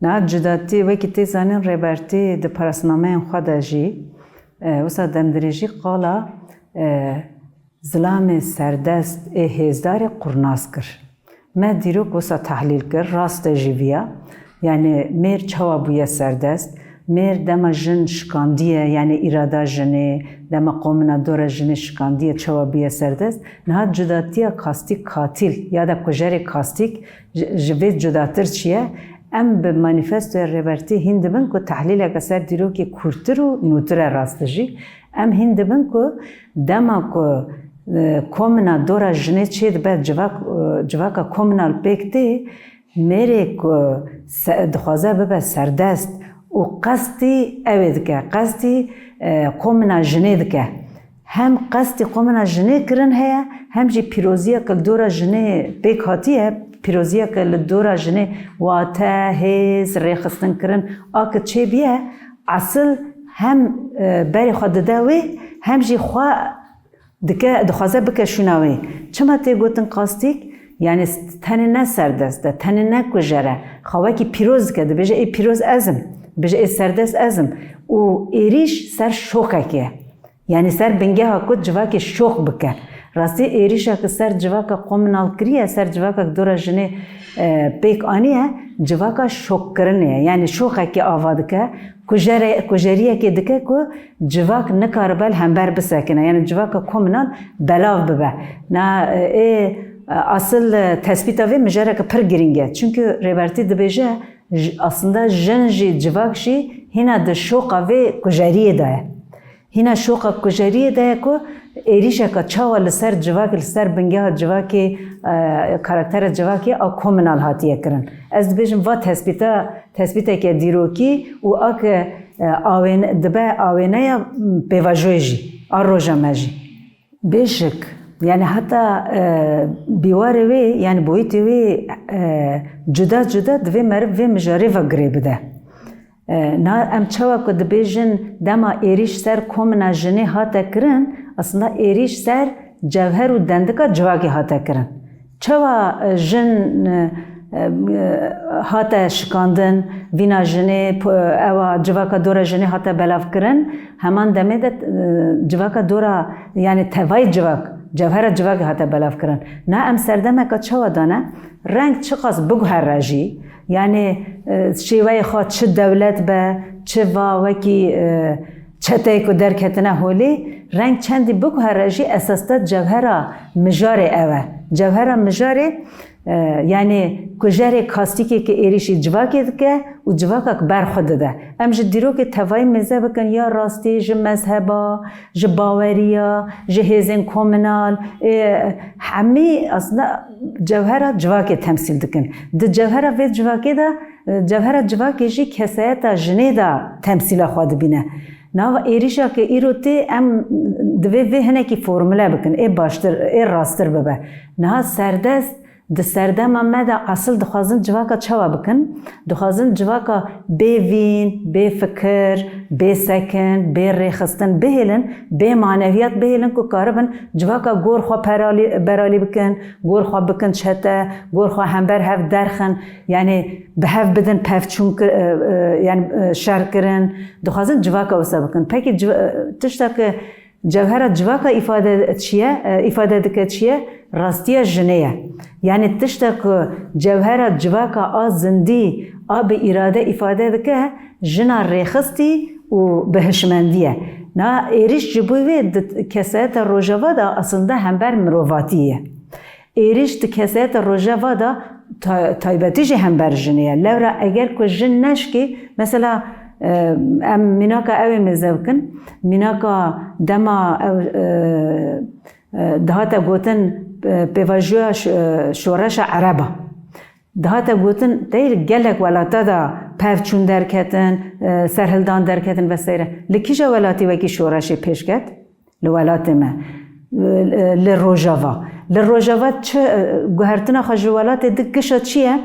نه جداتی وکی تی زنین ریبرتی ده پرسنامه خدا جی وسا دمدریجی قالا زلام سردست هزدار قرناس کر ما دیروک وسا تحلیل کر راست جیویا یعنی میر چوا بویا سردست میر دما جن شکاندیه یعنی اراده جنه دما قومنا دور جن شکاندیه چوا بویا سردست نه جداتیا کاستیک قاتل یا دا کجری کاستیک جوید جداتر چیه ام به مانیفستو ریبرتی هندبن کو تحلیل اکثر دیرو که کورتر و نوتر راستجی ام هندبن کو دما کو کومنا دورا جنه چید بعد جواکا کومنال بکتی میره کو دخوازه ببه سردست و قصدی اوید که قصدی کومنا جنه دکه هم قصدی کومنا جنه کرن هیا هم جی پیروزیه که دورا جنه بک هاتیه پیروزیه که دورا جنه واته هیز ریخستن کرن آکه چه بیه اصل هم بری خود داوی هم جی خواه دکه دخوازه بکه شوناوی چما تی گوتن قاستیک یعنی تنه نه سردسته تنه نه کجره خواه که پیروز کده بجه ای پیروز ازم بجه ای سردست ازم و ایریش سر شوکه که یعنی سر بنگه ها کد جواک شوک بکه راستی ایریشا که سر جواکا قومنال کریه سر جواکا دورا جنه پیک آنیه جواکا شوک کرنه یعنی شوکه که آواده که کجریه که دکه که جواک نکاربل همبر بسکنه یعنی جواکا قومنال بلاو ببه نه اصل تثبیت وی مجره که پر گرینگه چونکه ریبرتی دبیجه aslında jenji civakşi hina de şoka ve kujariye daye. Hina şoka kujariye daye ko erişaka çava liser civak liser bingeha civaki karakter civaki a komunal hatiye kirin. Ez dibêjim va tespîteke dîrokî û ak dibe aweneya pêvajoyê jî a roja me jî. Bêşik yani hatta biwarê wê yani boyîtê wê cuda divê meriv vê mijarê vegirê bide. Na em çawa ku dibêjin dema êriş ser komina jinê hate kirin aslında êriş ser cevher û dendika civakê hate kirin. Çawa jin hate şikandin vîna jinê ewa civaka dora jinê hate belav kirin heman demê de civaka dora yani tevayê civak cevhera civak hate belav kirin. Na em serdemeka çawa dane renk çiqas biguhere jî yani şêweyê xwe çi dewlet be çi va wekî çeteyê ku derketine holê renk çendî biguhere jî esasta cevhera mijarê ew e. Cevhera mijarê yani kujerê kastikê ki êrişî civakê dike û civakek berxwe dide. Em ji dîrokê tevayî mêze bikin ya rastî ji mezheba, ji baweriya, ji hêzên komünal hemî aslında cevhera civakê temsîl dikin. Di cevhera vê civakê de cevhera civakê jî kesayeta jinê de temsîla xwe dibîne. Nava êrişa ke îro tê em divê vê hinekî formüle bikin ê baştir ê rasttir bibe. Niha serdest di serdema me de asıl dixwazin civaka çawa bikin dixwazin civaka bêvîn bêfikir bêsekin bêrêxistin bihêlin bê maneviyat bihêlin ku karibin civaka gor xwe beralî bikin gor xwe bikin çete gor xwe hember hev derxin yani bi hev bidin pevçûn yani şer kirin dixwazin civaka wisa bikin pekî tiştekî cevhera civaka ifade dike çiye rastiya jinê ye. Yani tiştekî cevhera civaka a zindî a bi irade ifade dike jina rêxistî û bihişmendiye. Na êriş ji bo wê kesayeta rojava da aslında hember mirovatî ye. Êriş di kesayeta rojava da taybetî jî hember jinê ye. Lewra eger ku jin neşkî mesela em mînaka ew ê mêze bikin mînaka dema dihate gotin pêvajoya şoreşa ereba dihate gotin deyr gelek welata da pevçûn derketin serhildan derketin veseyre li kîja welatî wekî şoreşê pêş ket li welatê me li rojava li rojava çi guhertina xwe ji welatê dik gişa çi ye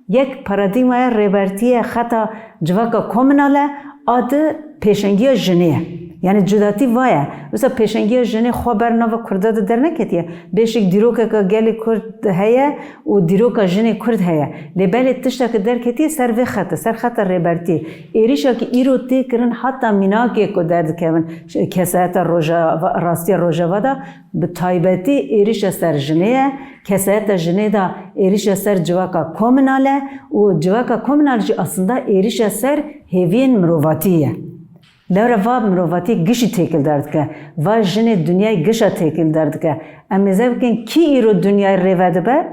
yek paradîmaya rêbertiye xeta civaka komünal e a di pêşengiya jinê ye yani cudati vaya mesela peşengiye jene xaber nava kurda da dernek etiye beşik diroka ka geli kurd heye o diroka jene kurd heye lebel tişta ka derk etiye ser ve xata ser xata reberti erişa ki iro te kirin hatta minake ko derdi kevin kesayeta roja rasti rojavada bi taybeti erişa ser jeneye kesayeta jene da erişa ser civaka komünale o civaka komünal ji aslında erişa ser hevin mrovatiye levre va mrovati gişi tekil derdike va jene dünyayı gişa tekil derdike ama zevkin ki iro dünyayı revedibe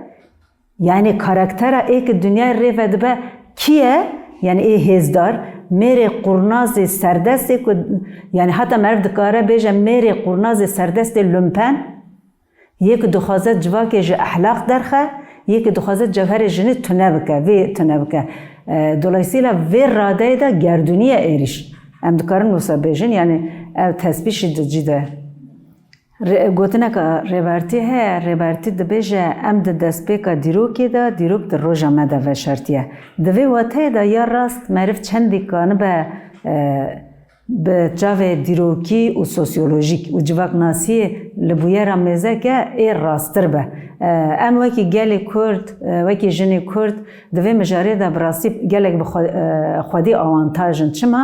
yani karaktera ek dünyayı revedibe kiye yani hezdar mere kurnazı serdest yani hatta merv dikare beje mere kurnazı serdest lumpen yek duhazet civake ji ahlak derxe yek duhazet cevher jini tünebike ve tünebike dolayısıyla ve radeye da gerduniye eriş em dikarin olsa bejin yani ev tesbih cide gotina ka reberti he reberti de beje em de despeka diroki da dirok de roja me de ve şartiye de ve wate da ya rast merif çendi kan be به جاوه دیروکی و سوسیولوژیک و جواک ناسی لبویرا مزه ای راستر به ام وکی گلی کرد وکی جنی کرد دوی مجاری دا براستی گلک بخوادی آوانتاجن چما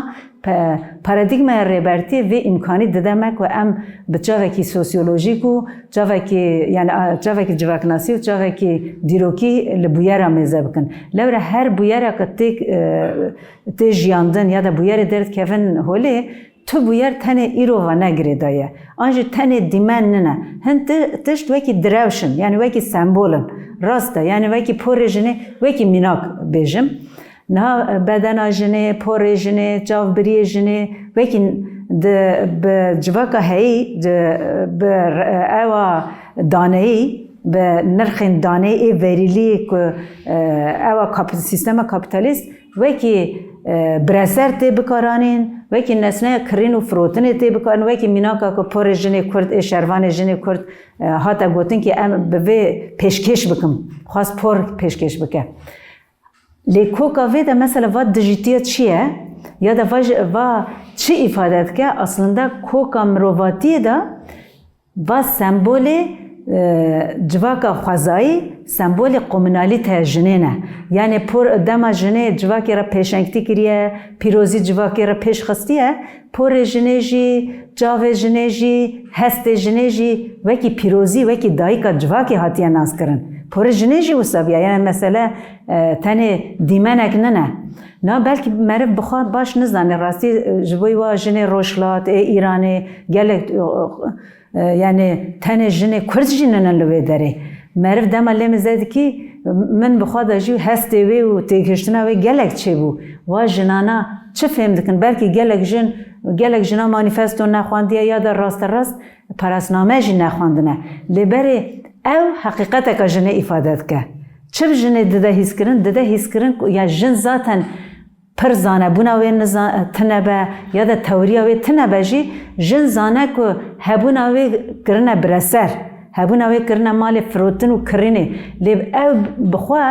پارادیگما ریبرتی و امکانی دادمک و ام به جاوکی سوسیولوژیک و جاوکی یعنی جاوکی جواک ناسی و جاوکی دیروکی لبویرا مزه بکن لوره هر بویرا که تی جیاندن یا دا بویر درد کفن هولی تو بویر تنه ایرو و نگری دایه آنجا تنه دیمن نه هن تشت وکی دروشن یعنی وکی سمبولن راسته یعنی وکی پورجنه وکی میناک بیجم نه بدن جنه پورجنه جاوبری جنه وکی به جواکا هی به اوا دانهی به نرخ دانه ای وریلی که اوا سیستم کاپیتالیست وکی برسر تی بکارانین وکی نسنه کرین و فروتنه تی بکارن وکی میناکا که پر جنه کرد شروان جنه کرد حتی گوتن که ام به پیشکش بکم خواست پر پیشکش بکه لیکوکا وی ده مثلا و دیجیتیت چیه یا ده و چی ifade که اصلا کوکا مرواتی ده و سمبول جواکا خوازایی سمبول قومنالیته جنینه یعنی پر دما جنه جواکی را پیشنگتی کریه پیروزی جواکی را پیش خستیه پر جنه جی جاوه جنه جی هست جنه جی وکی پیروزی وکی دایکا جواکی هاتیه ناز کرن پر جنه جی وسابیه یعنی مثلا تنه دیمنک نه بلکه مرف بخواد باش نزنه راستی جوی و جنه روشلات ایرانی گلک yani tane jine kurd jine lüve deri. Merv demalem zed ki men bixwada jî hestê wê û têkiştina wê gelek çêbû. Wa jinana çi fêm dikin? Belkî gelek jina manîfesto nexwandiye ya da rasterast parasname jî nexwandine. Lêberê ew heqîqeteka jinê îfade dike. Çi jinê dide hîskirin? Dide hîskirin ya jin zaten پر زانه بونا وی تنبه یا دا تئوریا وی تنبه جی جن زانه کو هبونا وی کرنه برسر هبونا وی کرنه مال فروتن و کرینه لیب او بخوا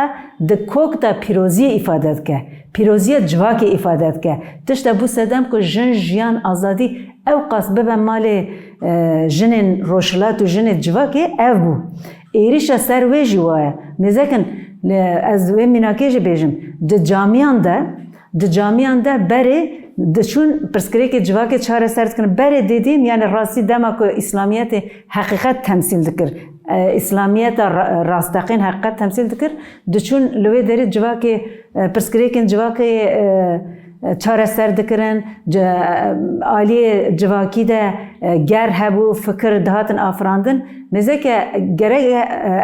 د کوک دا پیروزی ifade که پیروزی جواکی ifade که تشت بو سدم کو جن جیان آزادی او قصد به مال جنین روشلات و جن جواکی او بو ایریش سر وی جواه مزکن از وی مناکیج بیجم د جامیان ده د جامیان ده بره دچون پرسکری که جواک چهار سرد کنه بره دیدیم یعنی راستی دما که اسلامیت حقیقت تمثیل دکر اسلامیت راستقین حقیقت تمثیل دکر دچون لوی داری جواک پرسکری که جواک چهار سرد کرن عالی جواکی ده گر هبو فکر دهاتن آفراندن مزه که گره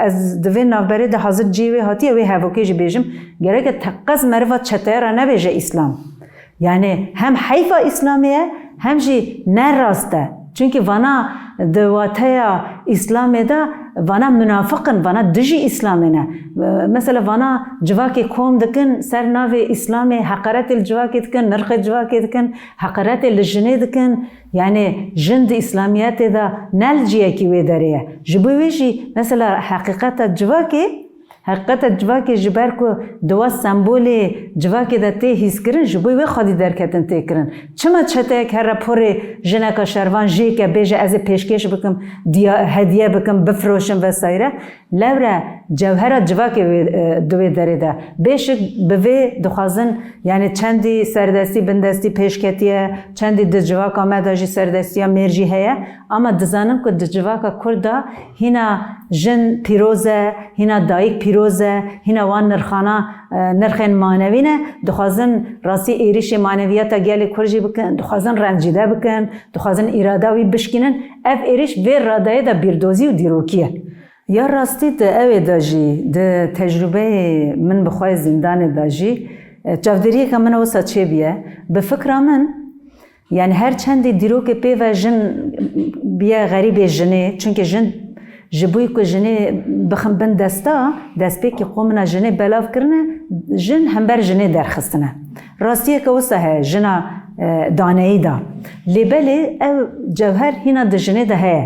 از دوی نافبری ده حاضر جیوی هاتیه وی هبو که جی بیجم گره که تقص مروات چطایره نبیجه اسلام یعنی هم حیفا اسلامیه هم جی نراسته چونکه وانا دواتای اسلامی ده وانا منافقن وانا دجی اسلامی نه مثلا وانا جواکی کوم دکن سر ناوی اسلامی حقارت الجواکی دکن نرخ جواکی دکن حقارت الجنی دکن یعنی جند اسلامیت ده نلجیه کی وی داره جبویجی مثلا حقیقت جواکی حقیقت جواکی جبر کو دوا سمبول جواکی دته هیس کرن جبوی و خودی درکتن تکرن چما چته که راپوری جنک شروان جی که بیج از پیشکش بکم هدیه بکم بفروشم و سایره لورا جوهر جواکی دوی داره ده بیش به دخوازن یعنی چندی سردستی بندستی پیشکتیه چندی دجواک آمداجی سردستی مرجی هیا اما دزانم که دجواک کرده هینا جن پیروزه هینا دایک پیروزه هینا وان نرخان معنوینه دخوازن راستی ایریش معنویات گلی کرجی بکن دخوازن رنجیده بکن دخوازن اراده وی بشکنن اف ایریش وی رادای دا بیردوزی و دیروکیه یا راستی ده اوه داجی ده تجربه من بخواه زندان داجی چافدریه که من اوسا چه بیه به فکر من یعنی هر چندی دیروک پی و جن بیه غریب جنه چونکه جن جبوی که جنه بخم بند دست پی که قومنا جنه بلاف کرنه جن هم بر جنه درخستنه راستیه که اوسا ها جنا دانه ای دا لیبلی او جوهر هینا ده جنه ده ها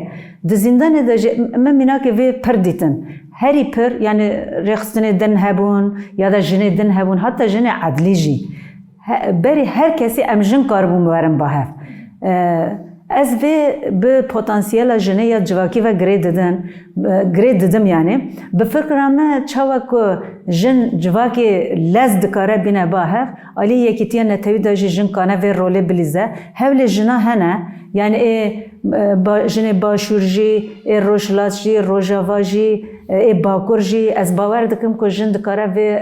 ده زندان ده من مینا که وی پر دیتن هری پر یعنی رخصتنه دن هبون یا ده جنه دن هبون حتی جنه عدلی جی بری هر کسی ام جن کاربون بورم با هف از وی به پتانسیل جنه یا جواکی و گرید ددم یعنی به فکرم چاوا که جن جواکی لز دکاره بینه با هف علی یکی تیا نتوی داجی جن کانه و روله بلیزه هول جنا هنه یعنی جن باشورجی روشلاتجی روجاواجی باکورجی از باور دکم که جن دکاره و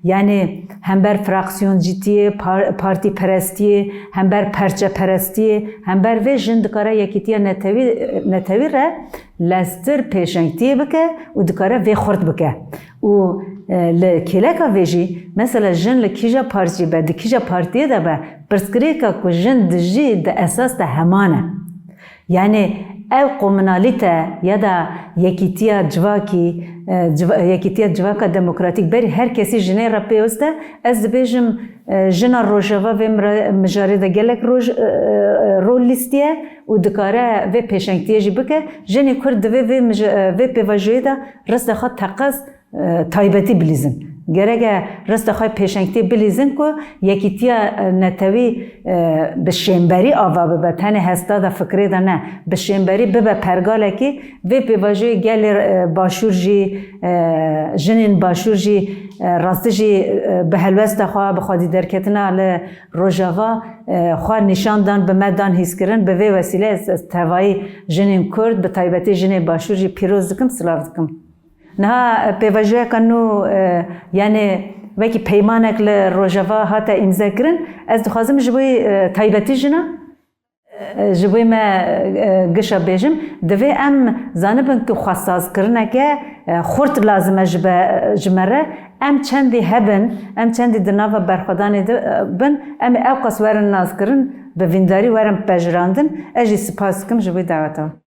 یعنی هم بر فراکسیون جیتیه پارتی پرستیه هم بر پرچه پرستیه هم بر و جن دکاره یکی تیا نتوی ره لستر پیشنگتی بکه و دکاره و خورد بکه و لکیلکا ویجی مثلا جن لکیجا پارتی به دکیجا پارتیه ده به پرسکریه که جن دجی ده اساس ده همانه یعنی او قومنالیته یا دا یکیتیا جواکا دموکراتیک بری هر کسی جنه را پیوسته از بیجم جنا روژاوا و مجاری ده گلک رول لیستیه و دکاره و پیشنگتیه جی بکه جنی کرد و پیواجوی ده رست خواه تقص تایبتی بلیزن گرگه رست خواه پیشنگتی بلیزن که یکیتیا نتوی به شنبری آوا به تنه هستا دا فکری دا نه به شنبری به پرگاله که وی پیواجوی گل باشور جی جنین باشور جی راستی جی به هلوست خواه بخوادی درکتنا لروژاوا خواه نشان دان به مدان هیس کرن به وی وسیله توایی جنین کرد به تایبتی جنین باشور جی پیروز دکم سلاف دکم نه پیواجوی کنو یعنی وکی پیمانک لروژاوا هاتا امضا کرن از دخوازم جبوی تایبتی جنا جبوی ما گشا بیجم دوی ام زانبن که خواستاز کرنه که خورد لازمه جمره ام چندی هبن ام چندی دناوا برخودانی بن ام اوقاس ورن ناز کرن به وینداری ورن پجراندن اجی سپاس کم جبوی دعوتا